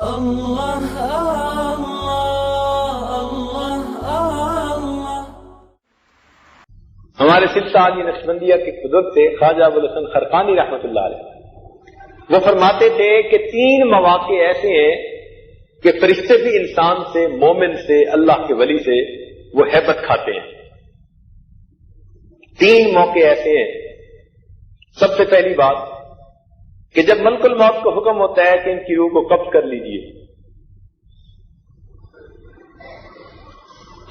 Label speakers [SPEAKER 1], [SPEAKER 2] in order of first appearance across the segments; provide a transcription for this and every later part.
[SPEAKER 1] اللہ اللہ اللہ۔
[SPEAKER 2] ہمارے سلسلہ عالی نقشبندیہ کے بزرگ تھے خواجہ ابوالحسن خرقانی رحمۃ اللہ علیہ، وہ فرماتے تھے کہ 3 مواقع ایسے ہیں کہ فرشتے بھی انسان سے، مومن سے، اللہ کے ولی سے وہ ہیبت کھاتے ہیں۔ 3 موقع ایسے ہیں۔ سب سے پہلی بات کہ جب ملک الموت کو حکم ہوتا ہے کہ ان کی روح کو قبض کر لیجئے،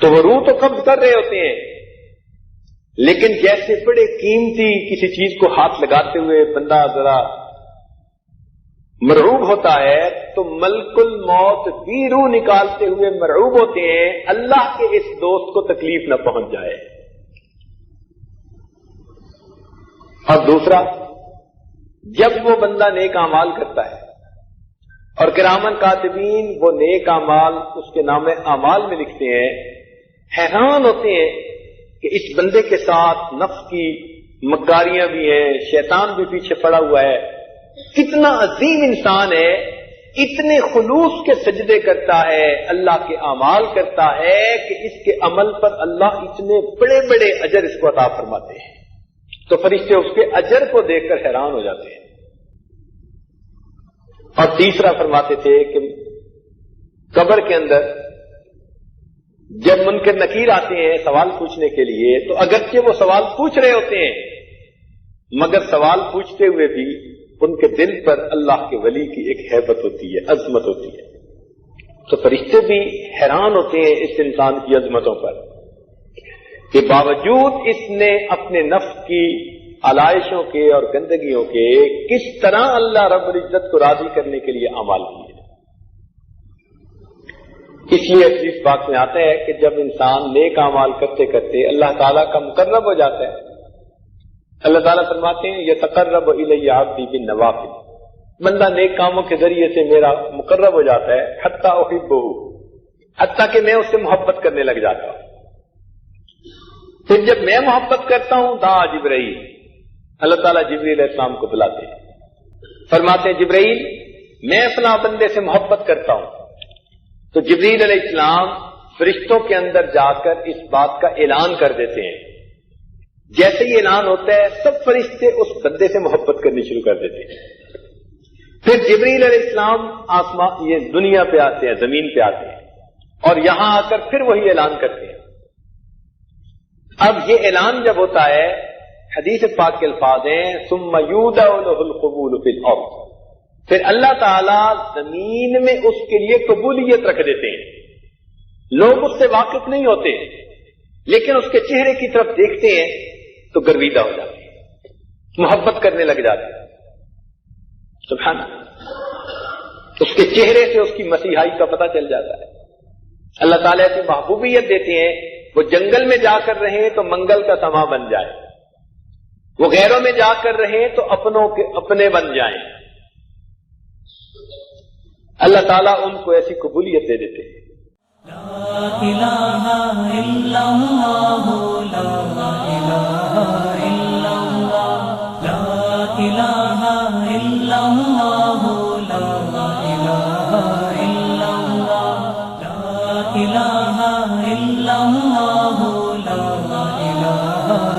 [SPEAKER 2] تو وہ روح تو قبض کر رہے ہوتے ہیں، لیکن جیسے بڑے قیمتی کسی چیز کو ہاتھ لگاتے ہوئے بندہ ذرا مرعوب ہوتا ہے، تو ملک الموت بھی روح نکالتے ہوئے مرعوب ہوتے ہیں اللہ کے اس دوست کو تکلیف نہ پہنچ جائے۔ اور دوسرا، جب وہ بندہ نیک اعمال کرتا ہے اور کرامن کاتبین وہ نیک اعمال اس کے نام اعمال میں لکھتے ہیں، حیران ہوتے ہیں کہ اس بندے کے ساتھ نفس کی مکاریاں بھی ہیں، شیطان بھی پیچھے پڑا ہوا ہے، کتنا عظیم انسان ہے، اتنے خلوص کے سجدے کرتا ہے، اللہ کے اعمال کرتا ہے کہ اس کے عمل پر اللہ اتنے بڑے بڑے اجر اس کو عطا فرماتے ہیں۔ تو فرشتے اس کے اجر کو دیکھ کر حیران ہو جاتے ہیں۔ اور تیسرا فرماتے تھے کہ قبر کے اندر جب منکر نکیر آتے ہیں سوال پوچھنے کے لیے، تو اگرچہ وہ سوال پوچھ رہے ہوتے ہیں، مگر سوال پوچھتے ہوئے بھی ان کے دل پر اللہ کے ولی کی ایک ہیبت ہوتی ہے، عظمت ہوتی ہے۔ تو فرشتے بھی حیران ہوتے ہیں اس انسان کی عظمتوں پر کہ باوجود اس نے اپنے نفس کی علائشوں کے اور گندگیوں کے کس طرح اللہ رب العزت کو راضی کرنے کے لیے اعمال کیے۔ اس لیے حدیث پاک میں آتا ہے کہ جب انسان نیک اعمال کرتے کرتے اللہ تعالیٰ کا مقرب ہو جاتا ہے، اللہ تعالیٰ فرماتے ہیں یتقرب الی عبدی بالنوافل، بندہ نیک کاموں کے ذریعے سے میرا مقرب ہو جاتا ہے، حتی احبہ، حتیٰ کہ میں اس سے محبت کرنے لگ جاتا ہوں۔ پھر جب میں محبت کرتا ہوں دعا جبرائیل، اللہ تعالیٰ جبرائیل علیہ السلام کو بلاتے ہیں، فرماتے ہیں جبرائیل میں فلاں بندے سے محبت کرتا ہوں، تو جبرائیل علیہ السلام فرشتوں کے اندر جا کر اس بات کا اعلان کر دیتے ہیں۔ جیسے ہی اعلان ہوتا ہے سب فرشتے اس بندے سے محبت کرنی شروع کر دیتے ہیں۔ پھر جبرائیل علیہ السلام آسمان یہ دنیا پہ آتے ہیں، زمین پہ آتے ہیں، اور یہاں آ کر پھر وہی اعلان کرتے ہیں۔ اب یہ اعلان جب ہوتا ہے، حدیث پاک کے الفاظ ہیں ثم یودع له القبول فی الارض، پھر اللہ تعالیٰ زمین میں اس کے لیے قبولیت رکھ دیتے ہیں۔ لوگ اس سے واقف نہیں ہوتے، لیکن اس کے چہرے کی طرف دیکھتے ہیں تو گرویدہ ہو جاتے ہیں، محبت کرنے لگ جاتے ہیں۔ سبحان اللہ، اس کے چہرے سے اس کی مسیحائی کا پتہ چل جاتا ہے۔ اللہ تعالیٰ ایسی محبوبیت دیتے ہیں، وہ جنگل میں جا کر رہے تو منگل کا سما بن جائے، وہ غیروں میں جا کر رہے تو اپنوں کے اپنے بن جائیں۔ اللہ تعالیٰ ان کو ایسی قبولیت دے دیتے ہیں۔
[SPEAKER 1] لا الہ الا اللہ، لا الہ الا اللہ، لا الہ الا اللہ، لا الہ الا اللہ، لا الہ الا اللہ، لا الہ